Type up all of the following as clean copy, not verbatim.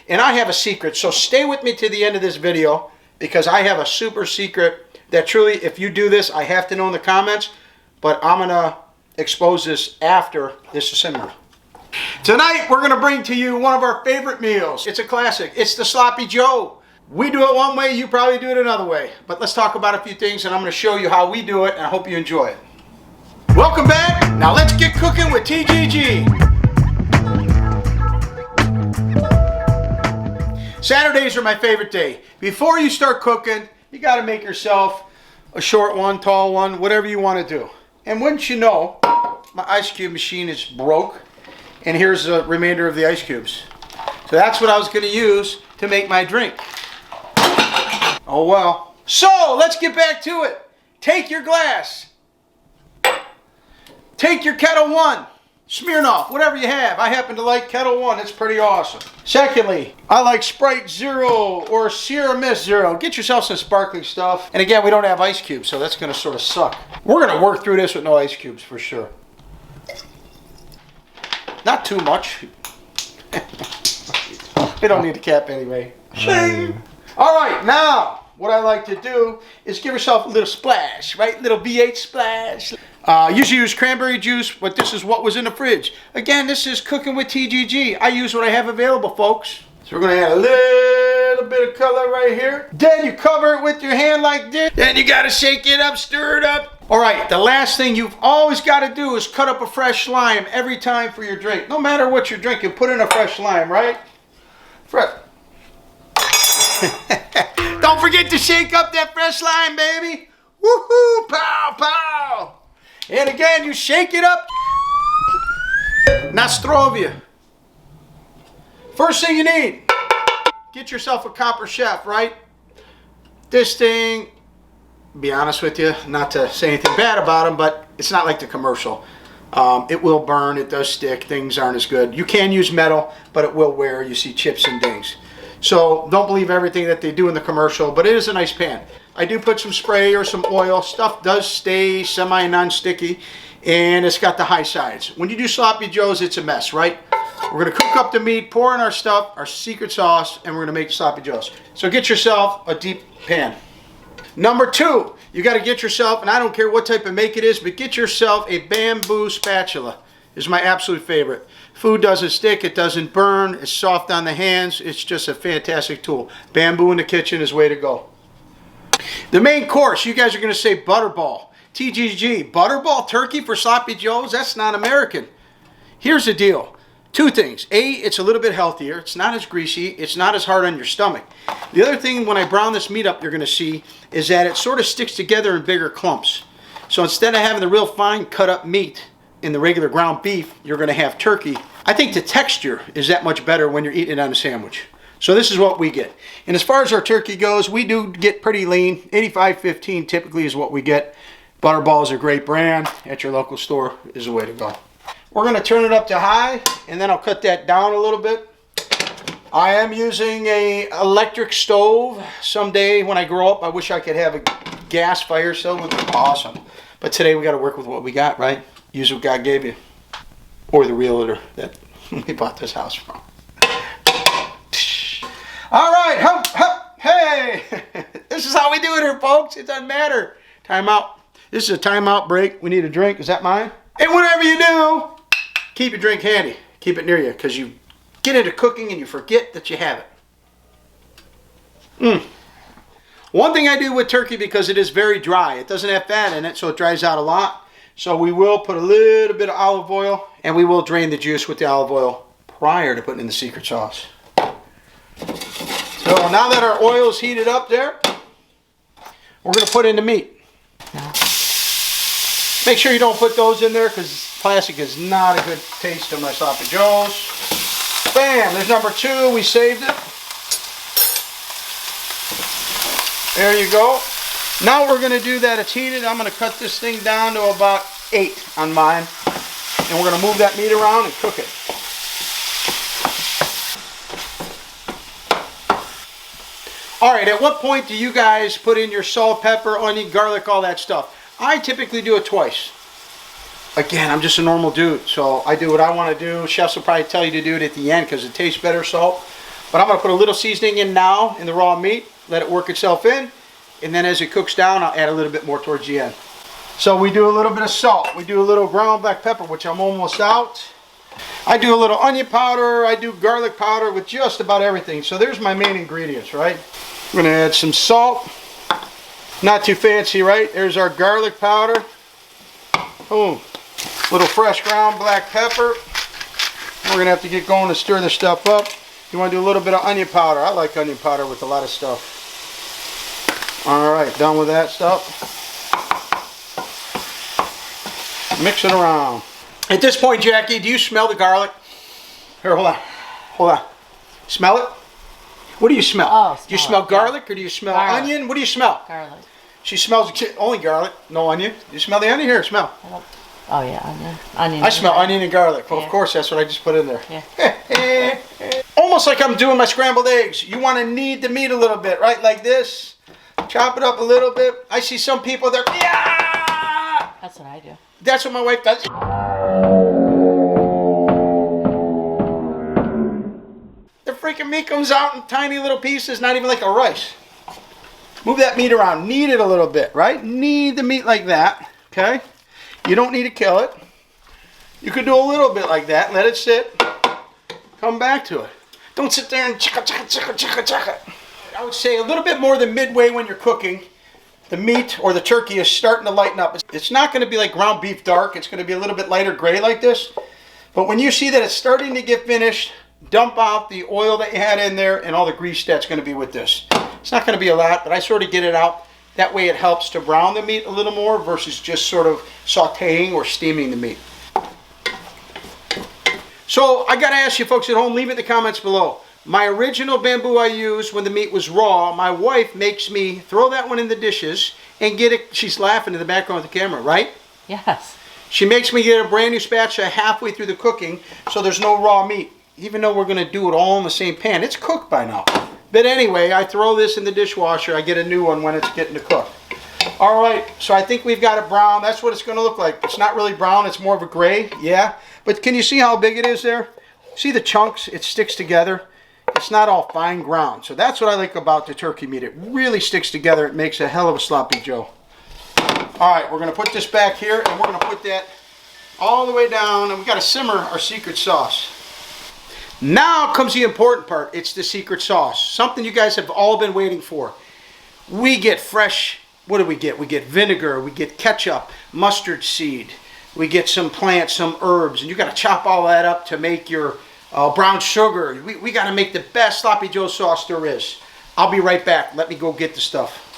And I have a secret, so stay with me to the end of this video because I have a super secret that truly, if you do this, I have to know in the comments, but I'm gonna expose this after this is simmered. Tonight, we're gonna bring to you one of our favorite meals. It's a classic. It's the Sloppy Joe. We do it one way, you probably do it another way. But let's talk about a few things and I'm gonna show you how we do it and I hope you enjoy it. Welcome back. Now let's get cooking with TGG. Saturdays are my favorite day. Before you start cooking, you gotta make yourself a short one, tall one, whatever you wanna do. And wouldn't you know, my ice cube machine is broke. And here's the remainder of the ice cubes. So that's what I was gonna use to make my drink. Oh well. So let's get back to it. Take your glass. Take your Kettle One. Smirnoff, whatever you have. I happen to like Kettle One. It's pretty awesome. Secondly, I like Sprite Zero or Sierra Mist Zero. Get yourself some sparkling stuff. And again, we don't have ice cubes, so that's gonna sort of suck. We're gonna work through this with no ice cubes for sure. Not too much. We don't need the cap anyway. All right, now what I like to do is give yourself a little splash, right? Little V8 splash. Usually use cranberry juice, but this is what was in the fridge. Again, this is cooking with TGG. I use what I have available, folks. So we're gonna add a little bit of color right here. Then you cover it with your hand like this. Then you gotta shake it up, stir it up. All right, the last thing you've always gotta do is cut up a fresh lime every time for your drink. No matter what you're drinking, put in a fresh lime, right? Don't forget to shake up that fresh lime, baby. Woohoo, pow, pow. And again, you shake it up. Nastrovia. First thing you need, get yourself a copper chef, right? This thing, be honest with you, not to say anything bad about them, but it's not like the commercial. It will burn, it does stick, things aren't as good. You can use metal, but it will wear, you see chips and dings. So don't believe everything that they do in the commercial, but it is a nice pan. I do put some spray or some oil. Stuff does stay semi-non-sticky, and it's got the high sides. When you do Sloppy Joes, it's a mess, right? We're gonna cook up the meat, pour in our stuff, our secret sauce, and we're gonna make Sloppy Joes. So get yourself a deep pan. Number two, you gotta get yourself, and I don't care what type of make it is, but get yourself a bamboo spatula. This is my absolute favorite. Food doesn't stick, it doesn't burn, it's soft on the hands, it's just a fantastic tool. Bamboo in the kitchen is way to go. The main course, you guys are gonna say Butterball. TGG, Butterball Turkey for Sloppy Joes? That's not American. Here's the deal. Two things. A, it's a little bit healthier. It's not as greasy. It's not as hard on your stomach. The other thing, when I brown this meat up, you're going to see, is that it sort of sticks together in bigger clumps. So instead of having the real fine cut up meat in the regular ground beef, you're going to have turkey. I think the texture is that much better when you're eating it on a sandwich. So this is what we get. And as far as our turkey goes, we do get pretty lean. 85-15 typically is what we get. Butterball is a great brand. At your local store is the way to go. We're going to turn it up to high, and then I'll cut that down a little bit. I am using a electric stove. Someday when I grow up, I wish I could have a gas fire stove. It would be awesome. But today we got to work with what we got, right? Use what God gave you. Or the realtor that we bought this house from. All right, hup, hup, hey. This is how we do it here, folks. It doesn't matter. Time out. This is a timeout break. We need a drink. Is that mine? And whatever you do, keep your drink handy. Keep it near you because you get into cooking and you forget that you have it. One thing I do with turkey, because it is very dry, it doesn't have fat in it, so it dries out a lot. So we will put a little bit of olive oil, and we will drain the juice with the olive oil prior to putting in the secret sauce. So now that our oil is heated up there, we're going to put in the meat. Make sure you don't put those in there because plastic is not a good taste of my Sloppy Joes. Bam, there's number two. We saved it. There you go. Now we're going to do that. It's heated. I'm going to cut this thing down to about 8 on mine. And we're going to move that meat around and cook it. All right, at what point do you guys put in your salt, pepper, onion, garlic, all that stuff? I typically do it twice. Again, I'm just a normal dude, so I do what I want to do. Chefs will probably tell you to do it at the end because it tastes better, salt. But I'm going to put a little seasoning in now in the raw meat, let it work itself in, and then as it cooks down, I'll add a little bit more towards the end. So we do a little bit of salt. We do a little ground black pepper, which I'm almost out. I do a little onion powder. I do garlic powder with just about everything. So there's my main ingredients, right? We're going to add some salt. Not too fancy, right? There's our garlic powder. Boom. Little fresh ground black pepper. We're going to have to get going to stir this stuff up. You want to do a little bit of onion powder. I like onion powder with a lot of stuff. Alright, done with that stuff. Mix it around. At this point, Jackie, do you smell the garlic? Here, hold on. Hold on. Smell it? What do you smell? Oh, do you smell garlic or do you smell onion? What do you smell? Garlic. She smells only garlic, no onion. Do you smell the onion? Here, smell. Oh, yeah, onion. Onion. I smell onion and garlic. Well, yeah. Of course, that's what I just put in there. Yeah. Almost like I'm doing my scrambled eggs. You want to knead the meat a little bit, right? Like this. Chop it up a little bit. I see some people, they're, yeah! That's what I do. That's what my wife does. The freaking meat comes out in tiny little pieces, not even like a rice. Move that meat around. Knead it a little bit, right? Knead the meat like that, okay? You don't need to kill it. You could do a little bit like that. Let it sit. Come back to it. Don't sit there and chicka, chicka, chicka, chicka, chicka. I would say a little bit more than midway when you're cooking. The meat or the turkey is starting to lighten up. It's not going to be like ground beef dark. It's going to be a little bit lighter gray like this. But when you see that it's starting to get finished, dump out the oil that you had in there and all the grease that's going to be with this. It's not going to be a lot, but I sort of get it out. That way it helps to brown the meat a little more versus just sort of sauteing or steaming the meat. So I got to ask you folks at home, leave it in the comments below. My original bamboo I used when the meat was raw, my wife makes me throw that one in the dishes and get it. She's laughing in the background with the camera, right? Yes. She makes me get a brand new spatula halfway through the cooking so there's no raw meat. Even though we're going to do it all in the same pan. It's cooked by now. But anyway, I throw this in the dishwasher. I get a new one when it's getting to cook. All right, so I think we've got it brown. That's what it's going to look like. It's not really brown. It's more of a gray. Yeah. But can you see how big it is there? See the chunks? It sticks together. It's not all fine ground. So that's what I like about the turkey meat. It really sticks together. It makes a hell of a sloppy joe. All right, we're going to put this back here, and we're going to put that all the way down, and we got to simmer our secret sauce. Now comes the important part. It's the secret sauce. Something you guys have all been waiting for. We get fresh, what do we get? We get vinegar, we get ketchup, mustard seed, we get some plants, some herbs, and you got to chop all that up to make your brown sugar. We got to make the best sloppy joe sauce there is. I'll be right back. Let me go get the stuff.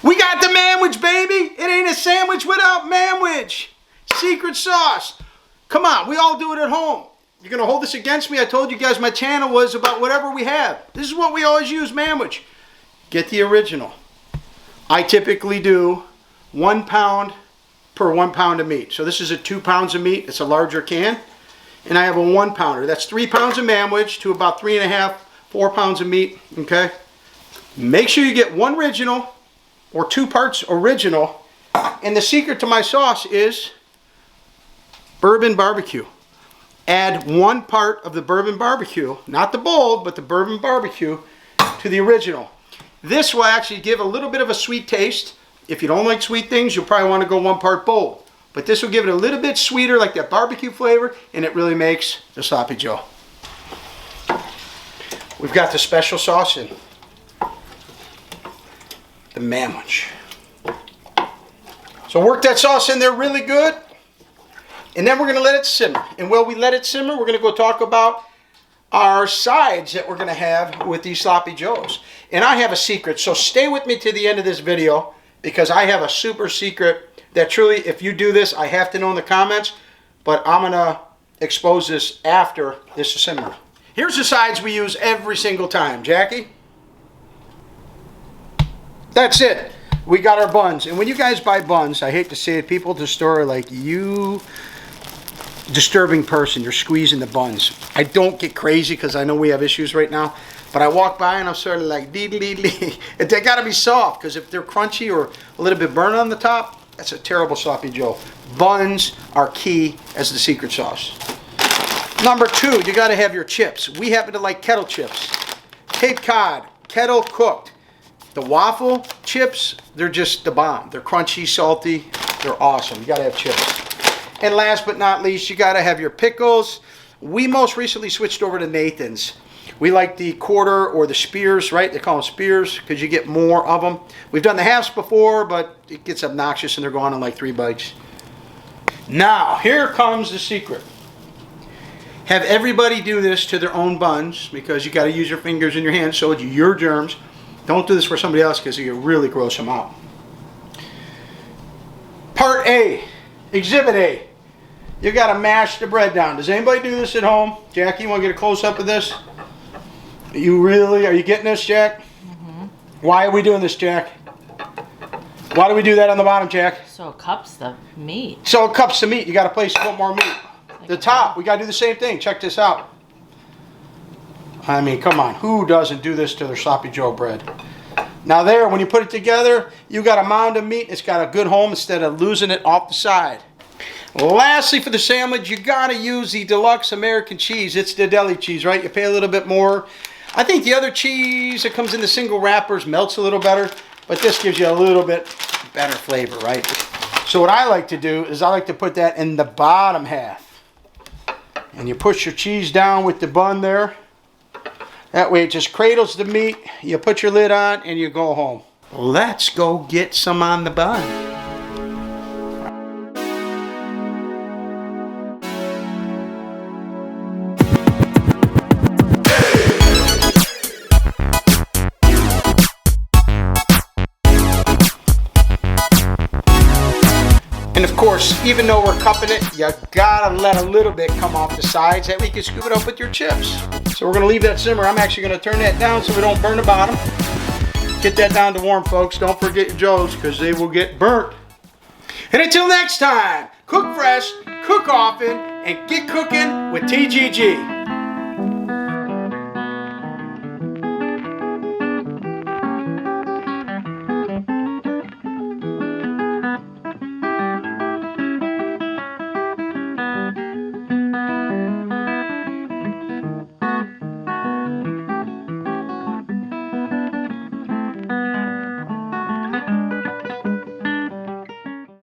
We got the Manwich, baby. It ain't a sandwich without Manwich. Secret sauce. Come on, we all do it at home. You're going to hold this against me? I told you guys my channel was about whatever we have. This is what we always use, Manwich. Get the original. I typically do 1 pound per 1 pound of meat. So this is a 2 pounds of meat. It's a larger can. And I have a 1 pounder. That's 3 pounds of Manwich to about 3.5, 4 pounds of meat. Okay. Make sure you get 1 original or 2 parts original. And the secret to my sauce is bourbon barbecue. Add 1 part of the bourbon barbecue, not the bold, but the bourbon barbecue to the original. This will actually give a little bit of a sweet taste. If you don't like sweet things, you'll probably want to go 1 part bold. But this will give it a little bit sweeter, like that barbecue flavor, and it really makes the sloppy joe. We've got the special sauce in. The Manwich. So work that sauce in there really good. And then we're going to let it simmer. And while we let it simmer, we're going to go talk about our sides that we're going to have with these sloppy joes. And I have a secret, so stay with me to the end of this video because I have a super secret that truly, if you do this, I have to know in the comments, but I'm going to expose this after this is simmered. Here's the sides we use every single time. Jackie? That's it. We got our buns. And when you guys buy buns, I hate to say it, people at the store are like, you disturbing person, you're squeezing the buns. I don't get crazy because I know we have issues right now, but I walk by and I'm sort of like, dee. They got to be soft because if they're crunchy or a little bit burnt on the top, that's a terrible sloppy joe. Buns are key as the secret sauce. Number 2, you got to have your chips. We happen to like kettle chips. Cape Cod, kettle cooked. The waffle chips, they're just the bomb. They're crunchy, salty, they're awesome. You got to have chips. And last but not least, you got to have your pickles. We most recently switched over to Nathan's. We like the quarter or the spears, right? They call them spears because you get more of them. We've done the halves before, but it gets obnoxious and they're gone in like 3 bites. Now, here comes the secret. Have everybody do this to their own buns because you got to use your fingers and your hands, so it's your germs. Don't do this for somebody else because you really gross them out. Part A, Exhibit A. You got to mash the bread down. Does anybody do this at home? Jackie, you want to get a close-up of this? Are you getting this, Jack? Mm-hmm. Why are we doing this, Jack? Why do we do that on the bottom, Jack? So it cups the meat. So it cups the meat. You got to place a little more meat. The top, we got to do the same thing. Check this out. I mean, come on. Who doesn't do this to their sloppy Joe bread? Now there, when you put it together, you got a mound of meat. It's got a good home instead of losing it off the side. Lastly, for the sandwich, you got to use the Deluxe American cheese. It's the deli cheese, right? You pay a little bit more. I think the other cheese that comes in the single wrappers melts a little better, but this gives you a little bit better flavor, right? So what I like to do is I like to put that in the bottom half. And you push your cheese down with the bun there. That way it just cradles the meat. You put your lid on and you go home. Let's go get some on the bun. And of course, even though we're cupping it, you gotta let a little bit come off the sides. That way you can scoop it up with your chips. So we're gonna leave that simmer. I'm actually gonna turn that down so we don't burn the bottom. Get that down to warm, folks. Don't forget your Joes, because they will get burnt. And until next time, cook fresh, cook often, and get cooking with TGG.